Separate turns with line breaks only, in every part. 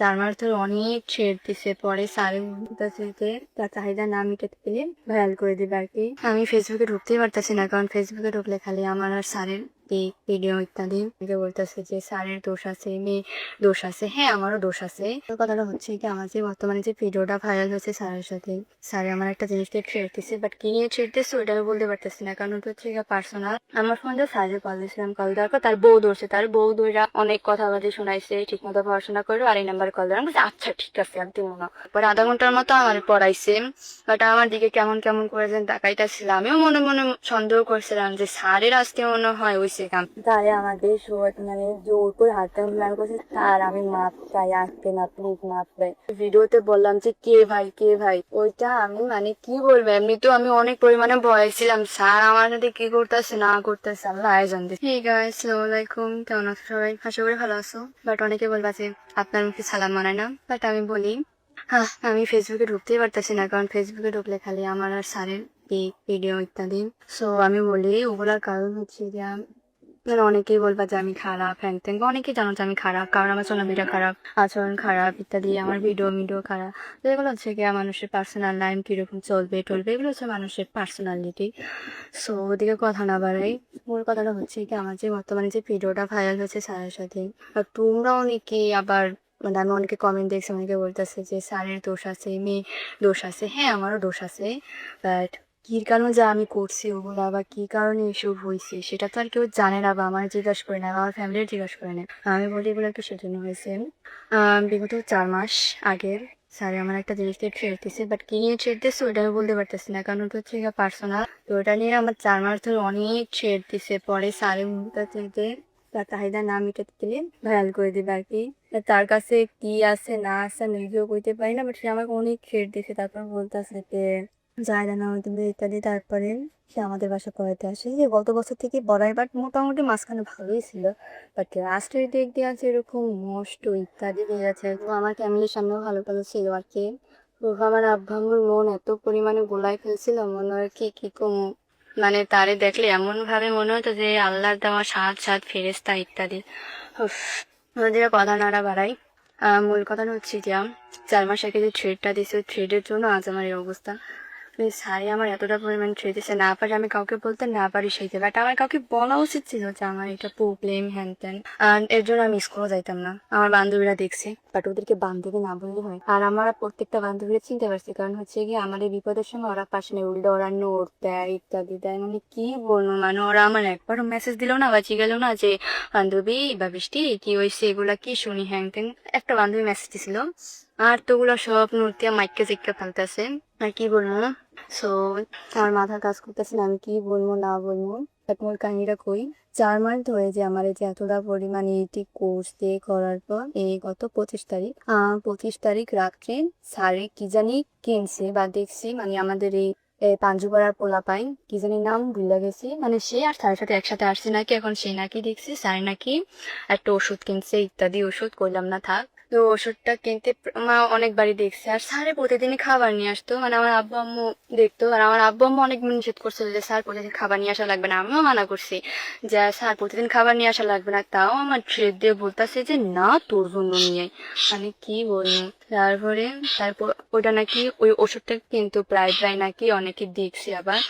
4 মাস ধরে অনেক ছেড় দিছে। পরে স্যারের বলতেছে যে তার চাহিদা না মিটাতে পেরে ভাইরাল করে দিবে আর কি। আমি ফেসবুকে ঢুকতেই পারতেছি না, কারণ ফেসবুকে ঢুকলে খালি আমার আর স্যারের এই ভিডিও ইত্যাদি বলতেছে যে স্যারের দোষ আছে, মেয়ে দোষ আছে। হ্যাঁ, আমারও দোষ আছে। কথাটা হচ্ছে কি, আমার যে বর্তমানে যে ভিডিওটা ভাইরাল হয়েছে স্যারের সাথে, স্যারে আমার একটা জিনিস দিয়ে ছেড়তেছে, বাট কি নিয়ে ছেড়তেছে ওইটা আমি বলতে পারতেছি না, কারণ ওটা হচ্ছে পার্সোনাল। আমার ফোন দিয়ে স্যারের কল দিয়েছিলাম, কল দেওয়ার পর তার বউ ধরছে, তার বউ ধরা অনেক কথাবার্তা শোনাইছে, ঠিক মতো পড়াশোনা করো, আর এই নাম্বার কল দেওয়া। আমি আচ্ছা ঠিক আছে একদম মনে পরে আধা ঘন্টার মতো আমার পড়াইছে, বাট আমার দিকে কেমন কেমন করে যেন তাকাইতেছিলাম। আমিও মনে মনে সন্দেহ করছিলাম যে স্যারের আজকে মনে হয় ওইসে কাম। তারে আমাদের মানে জোর করে হাতে প্ল্যান করছে, স্যার আমি মাপ চাই, আজকে না প্লিজ মাপ চাই। ভিডিওতে বললাম যে কে ভাই কে ভাই, ওইটা আমি মানে কি বলবো, এমনিতেও আমি অনেক পরিমাণে ভয় ছিলাম স্যার আমার সাথে কি করতেছে না করতেছে আল্লাহ আয়োজন দিচ্ছে। হে গাইস, আসসালামু আলাইকুম, কেমন আছো সবাই? আশা করি ভালো আছো। বাট অনেকে বলবা যে আপনার মুখে সালাম মানায় না, বাট আমি বলি হ্যাঁ, আমি ফেসবুকে ঢুকতেই পারতেছি না, কারণ ফেসবুকে ঢুকলে খালি আমার আর স্যারের এই ভিডিও ইত্যাদি। সো আমি বলি ওগুলার কারণ হচ্ছে যে মানে অনেকেই বলবা যে আমি খারাপ, হ্যাং ত্যাং, অনেকেই জানো যে আমি খারাপ, কারণ আমার চলাফেরা খারাপ, আচরণ খারাপ ইত্যাদি, আমার ভিডিও খারাপ। তো এগুলো হচ্ছে গিয়ে মানুষের পার্সোনাল লাইফ কিরকম চলবে টলবে, এগুলো হচ্ছে মানুষের পার্সোনালিটি। সো ওদিকে কথা না বাড়াই, মূল কথাটা হচ্ছে কি, আমার যে বর্তমানে যে ভিডিওটা ভাইরাল হয়েছে স্যারের সাথে, আর তোমরা অনেকেই আবার মানে আমি অনেকে কমেন্ট দেখছি, অনেকে বলতেছে যে স্যারের দোষ আছে, মেয়ে দোষ আছে। হ্যাঁ, আমারও দোষ আছে, বাট কি কারণে যে আমি করছি ওগুলা বা কি কারণে এসব হয়েছে সেটা তো আর কেউ জানে না, বা আমার জিজ্ঞাসা করে না, আমার ফ্যামিলির জিজ্ঞাসা করে না। আমি বলি এগুলো একটু সেজন্য হয়েছে। বিগত 4 মাস আগের স্যারে আমার একটা জিনিস দিয়ে ছেড়তেছে, বাট কি নিয়ে ছেড়তেছে ওইটা আমি বলতে পারতেছি না, কারণ ওটা হচ্ছে পার্সোনাল। তো ওটা নিয়ে আমার 4 মাস ধরে অনেক ছেড় দিছে। পরে স্যারের বলতেছে যে তার চাহিদা না মিটাতে পেরে ভাইরাল করে দিবে আর কি। তার কাছে কি আছে না আছে নিজেও কইতে পারি না, বাট সে আমাকে অনেক ছেড় দিছে। তারপর বলতেছে যে জায়গা না হইতে ইত্যাদি। তারপরে সে আমাদের বাসা পড়াইতে আসে, যে গত বছর থেকে পড়াই, বাট মোটামুটি মাঝখানে ভালোই ছিল, বাট লাস্টের দিক দিয়ে আছে এরকম নষ্ট ইত্যাদি হয়ে গেছে। তো আমার ফ্যামিলির সামনেও ভালো ভালো ছিল আর কি। তো আমার আব্বু আম্মুর মন এত পরিমাণে গোলায় ফেলছিল, মনে হয় কি কম, মানে তারে দেখলে এমন ভাবে মনে হতো যে আল্লাহর দেওয়া সাত সাত ফেরেস্তা ইত্যাদি। উফ, ওদের কথা নাড়া বাড়াই। মূল কথাটা হচ্ছে যে 4 মাস আগে যে থ্রেডটা দিছে, ওই থ্রেডের জন্য আজ আমার এই অবস্থা। স্যারই আমার এতটা পরিমাণ থ্রেড দিচ্ছে, না পারি আমি কাউকে বলতে, না পারি সেইতে, বাট আমার কাউকে বলা উচিত ছিল যে আমার এটা প্রবলেম হ্যান ত্যান। এর জন্য আমি স্কুলও যাইতাম না। আমার বান্ধবীরা দেখছে, বাট ওদেরকে বান্ধবী না বললে হয়। আর আমার প্রত্যেকটা বান্ধবীরা চিনতে পারছি, কারণ হচ্ছে কি আমার এই বিপদের সময় ওরা পাশে নেই, উল্টো ওরা নোট দেয় ইত্যাদি দেয়। মানে কি বলবো, মানে ওরা আমার একবারও মেসেজ দিল না বা জিগেলো না যে বান্ধবী বা বৃষ্টি কি হয়েছে, এগুলা কি শুনি হ্যাং ত্যাং। একটা বান্ধবী মেসেজ দিছিল, আর তো ওগুলো সব নোট দিয়ে মাইকে জিজ্ঞা ফেলতেছে। আর কি বলবো না। সো আমার মাথা কাজ করতেছে না আমি কি বলবো না বলবো। মূল কাহিনীটা কই, 4 মাস ধরে যে আমার এই যে এতটা পরিমাণ এইটি কোর্স দিয়ে করার পর এই গত 25 তারিখ 25 তারিখ রাত্রে স্যারে কি জানি কিনছে বা দেখছি, মানে আমাদের এই পাঞ্জুপাড়ার পোলাপাইন কি জানি নাম ভুলে গেছি, মানে সে আর স্যারের সাথে একসাথে আসছে নাকি, এখন সে নাকি দেখছি স্যার নাকি একটা ওষুধ কিনছে ইত্যাদি, ওষুধ করলাম না থাক। তো ওষুধটা কিনতে মা অনেকবারই দেখছে, আর স্যারে প্রতিদিনই খাবার নিয়ে আসতো, মানে আমার আব্বু আম্মু দেখতো, আর আমার আব্বু আম্মু অনেক নিষেধ করছিল যে স্যার প্রতিদিন খাবার নিয়ে আসা লাগবে না। আমিও মানা করছি যে স্যার প্রতিদিন খাবার নিয়ে আসা লাগবে না, তাও আমার ট্রেড দিয়ে বলতেছে যে না তোর জন্য নিয়ে। মানে কি বলবো। তারপর ওটা নাকি ওই ওষুধটা কিন্তু প্রায় প্রায় নাকি অনেকে দেখছে। আবার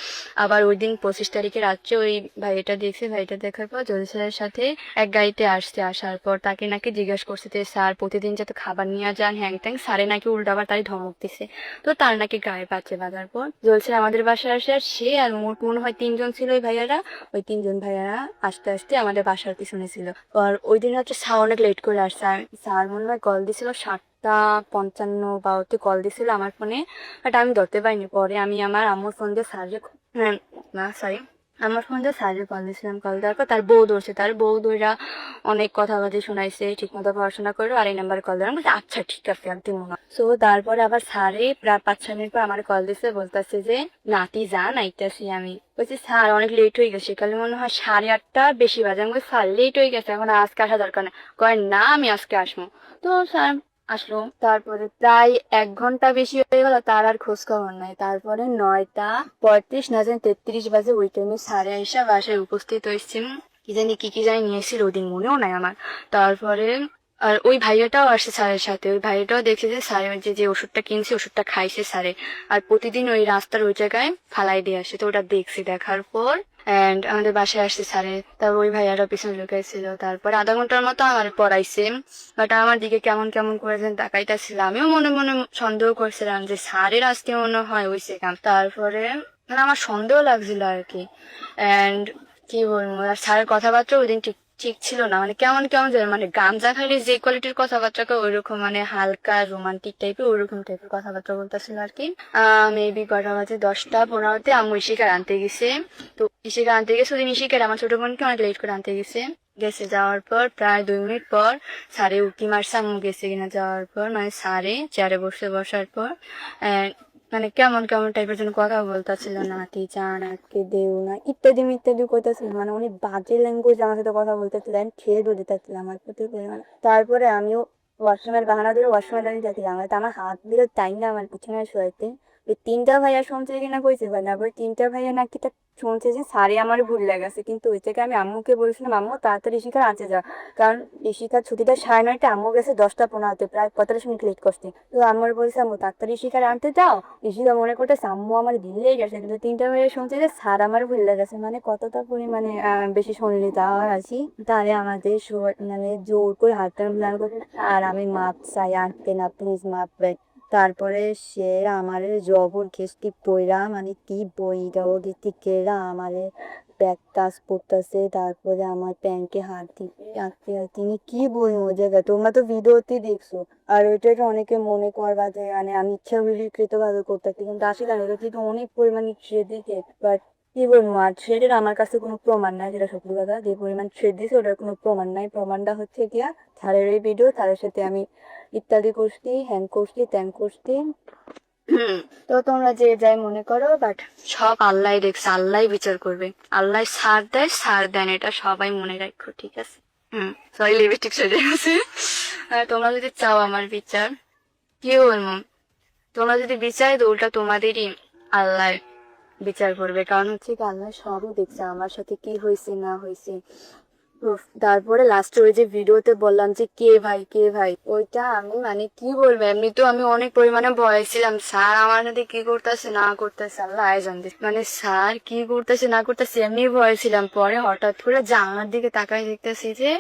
আবার ওই দিন 25 তারিখে রাত্রে ওই ভাইটা দেখছে, ভাইটা দেখার পর জলি স্যারের সাথে এক গাড়িতে আসছে, আসার পর তাকে নাকি জিজ্ঞাসা করছে যে স্যার প্রতিদিন যাতে খাবার নিয়ে যান হ্যাং ত্যাং। স্যারে নাকি উল্টো আবার তারই ধমক দিছে। তো তার নাকি গায়ে বাচ্চা বাঁধার পর জল স্যার আমাদের বাসায় আসে, আর সে আর মোট মনে হয় 3 জন ছিল ওই ভাইয়ারা। ওই 3 জন ভাইয়ারা আস্তে আস্তে আমাদের বাসার পিছনে ছিল। আর ওই দিন হচ্ছে স্যার অনেক লেট করে আসছে, আর স্যার মনে হয় কল দিছিল 7:55 বা ওতে কল দিছিল আমার ফোনে, বাট আমি ধরতে পারিনি। পরে আমি আমার আম্মুর ফোন দিয়ে স্যারকে না সরি আমার ফোন দিয়ে স্যারের কল দিয়েছিলাম, কল দেওয়ার পর তার বউ ধরছে, তার বউ ধরা অনেক কথাবার্তা শোনাইছে, ঠিক মতো পড়াশোনা করো, আর এই নাম্বার কল দেওয়ার বলছে আচ্ছা ঠিক আছে একদিন মনে। সো তারপরে আবার স্যারে প্রায় 5-6 মিনিট পর আমার কল দিছে, বলতেছে যে নাতি যান আইতাছি। আমি বলছি স্যার অনেক লেট হয়ে গেছে, কালে মনে হয় 8:30 বেশি বাজে। আমি বলছি স্যার লেট হয়ে গেছে, এখন আজকে আসা দরকার না। কয় না আমি আজকে আসবো। তো স্যার আসলো। তারপরে প্রায় 1 ঘন্টা বেশি হয়ে গেল, তার আর খোঁজ খবর নাই। তারপরে 9:35 না জানি 33 বাজে ওই টাইমে স্যারে আইসা বাসায় উপস্থিত হয়েছে। কি জানি কি জানি নিয়েছিল ওই দিন, মনেও নাই আমার। তারপরে আর ওই ভাইয়াটাও আসছে স্যারের সাথে, ওই ভাইয়াটাও দেখছে যে স্যার যে ওষুধটা কিনছে ওষুধটা খাইছে স্যারে, আর প্রতিদিন ওই রাস্তার ওই জায়গায় ফালাই দিয়ে আসে। তো ওটা দেখছি, দেখার পর এন্ড আমাদের বাসায় আসছে স্যারে, তারপর ওই ভাইয়ারা পিছনে লুকাইছিল, তারপর আধা ঘন্টার মতো আমার পড়াইছে। বাট আমার দিকে কেমন কেমন করেছেন তাকাইতেছিল, আমিও মনে মনে সন্দেহ করছিলাম যে স্যারের আজকে মনে হয় হয়েছে কাম। তারপরে মানে আমার সন্দেহ লাগছিল আর কি। এন্ড কি বলবো, আর স্যারের কথাবার্তা ওই দিন ঠিক ঠিক ছিল না, মানে কেমন কেমন যায়, মানে গাঞ্জা খাইলে যে কোয়ালিটির কথাবার্তা ওইরকম, মানে হালকা রোমান্টিক টাইপের ওইরকম টাইপের কথাবার্তা বলতেছিল আর কি। মেবি কটা বাজে 10টা 15তে আম্মু ইশিকার আনতে গেছে। তো ইশিকার আনতে গেছে, ওদিন ইশিকার আমার ছোট বোনকে অনেক লেট করে আনতে গেছে। গেছে যাওয়ার পর প্রায় 2 মিনিট পর স্যারে উকি মারছে আম্মু গেছে কিনা। যাওয়ার পর মানে স্যারে চেয়ারে বসার পর মানে কেমন কেমন টাইপের জন্য কথা বলতেছিল, নাতি চান আটকে দেও না ইত্যাদি ইত্যাদি করতেছিল, মানে অনেক বাজে ল্যাঙ্গুয়েজ আমার সাথে কথা বলতেছিলেন, খেয়ে দিতেছিল আমার প্রতি। তারপরে আমিও ওয়াশরুমের বাহানা ধরে ওয়াশরুমে দাঁড়িয়ে যাচ্ছিলাম, আমার হাত দিলে তাই না আমার পিছনে শোয়াইতে। ওই 3টা ভাইয়া শুনছে কিনা কইছে, তারপর 3টা ভাইয়া নাকি শুনছে যে স্যারে আমার ভুল লেগেছে। কিন্তু ওই থেকে আমি আম্মুকে বলেছিলাম আম্মু তাড়াতাড়ি শিখার আছে যা, কারণ শিখার ছুটিটা 9:30, আম্মু গেছে 10টা 15তে, প্রায় 45 মিনিট লেট করছে। তো আমার বলছে আম্মু তাড়াতাড়ি শিখার আনতে যাও, ইশিকা মনে করতেছে আম্মু আমার দিলেই গেছে। কিন্তু 3টা মেয়ে শুনছে যে স্যার আমার ভুল লেগেছে, মানে কতটা পরিমাণে বেশি শুনলি তাও আছি। তাহলে আমাদের মানে জোর করে হাতটা মিলান করতে, আর আমি মাপ চাই আনতে না প্লিজ মাপ দেয়। তারপরে সে আমারে জবর খেস্তি পইরা, মানে কি বইটা ও কেরা আমারে ব্যাগ টাচ করতেছে, তারপরে আমার প্যান্টে হাত দিবে তিনি কি বই ও জায়গায়, তোমরা তো ভিডিওতে দেখছো। আর ওইটাকে অনেকে মনে করবা যে মানে আমি ইচ্ছাকৃত ভাবে করতেছি, কিন্তু আসলে আমি কিন্তু অনেক পরিমাণে ট্রেড দিতে। বাট কি বলবো, আর থ্রেডের আমার কাছে কোনো প্রমাণ নাই, যেটা সত্যি কথা, যে পরিমাণ থ্রেড দিয়েছে ওটার কোনো প্রমাণ নাই। প্রমাণটা হচ্ছে গিয়া থারের এই ভিডিও, থারের সাথে আমি ইত্যাদি করছি, হ্যাং করছি, ত্যাং করছি। তো তোমরা যে যাই মনে করো, বাট সব আল্লাহ দেখছে, আল্লাহ বিচার করবে, আল্লাহ ছাড় দেয় ছাড় দেন, এটা সবাই মনে রাখো, ঠিক আছে? সরি লিপস্টিক সরে গেছে। তোমরা যদি চাও আমার বিচার, কি বলবো, তোমরা যদি বিচার তো উল্টা তোমাদেরই আল্লাহ বিচার করবে, কারণ হচ্ছে কি আল্লাহ সবই দেখছে আমার সাথে কি হয়েছে না হয়েছে। তারপরে লাস্টে ওই যে ভিডিওতে বললাম যে কে ভাই ওইটা আমি মানে কি বলবো, এমনি তো আমি অনেক পরিমাণে ভয় ছিলাম স্যার আমার সাথে কি করতেছে না করতেছে আল্লাহ জানতে, মানে স্যার কি করতেছে না করতেছে এমনি ভয় ছিলাম। পরে হঠাৎ করে জানলার দিকে তাকাই দেখতেছি যে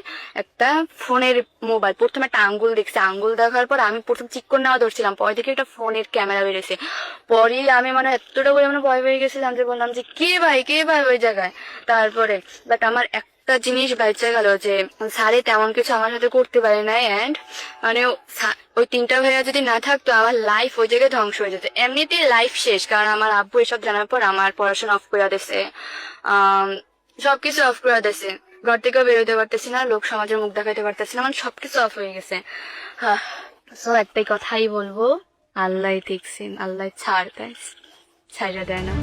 একটা ফোনের মোবাইল, প্রথমে একটা আঙ্গুল দেখছি, আঙ্গুল দেখার পর আমি প্রথম চিক করে নেওয়া ধরছিলাম, পরে দেখে একটা ফোনের ক্যামেরা বেরিয়েছে। পরে আমি মানে এতটা পরিমাণে ভয় পেয়ে গেছিলাম যে বললাম যে কে ভাই ওই জায়গায়। তারপরে বাট আমার একটা জিনিস বাইচে গেল যে স্যারে তেমন কিছু আমার সাথে করতে পারে না। এন্ড মানে ওই 3টা ভাইয়া যদি না থাকতো আমার লাইফ ওই জায়গায় ধ্বংস হয়ে যেত, এমনিতে লাইফ শেষ, কারণ আমার আব্বু এসব জানার পর আমার পড়াশোনা অফ করে দিয়েছে, সবকিছু অফ করে দিয়েছে, ঘর থেকেও বেরোতে পারতেছি না, লোক সমাজের মুখ দেখাতে পারতেছি না, মানে সবকিছু অফ হয়ে গেছে। তো একটাই কথাই বলবো, আল্লাহ দেখছেন, আল্লাহ ছাড় দেয়, ছাড়া দেয় না।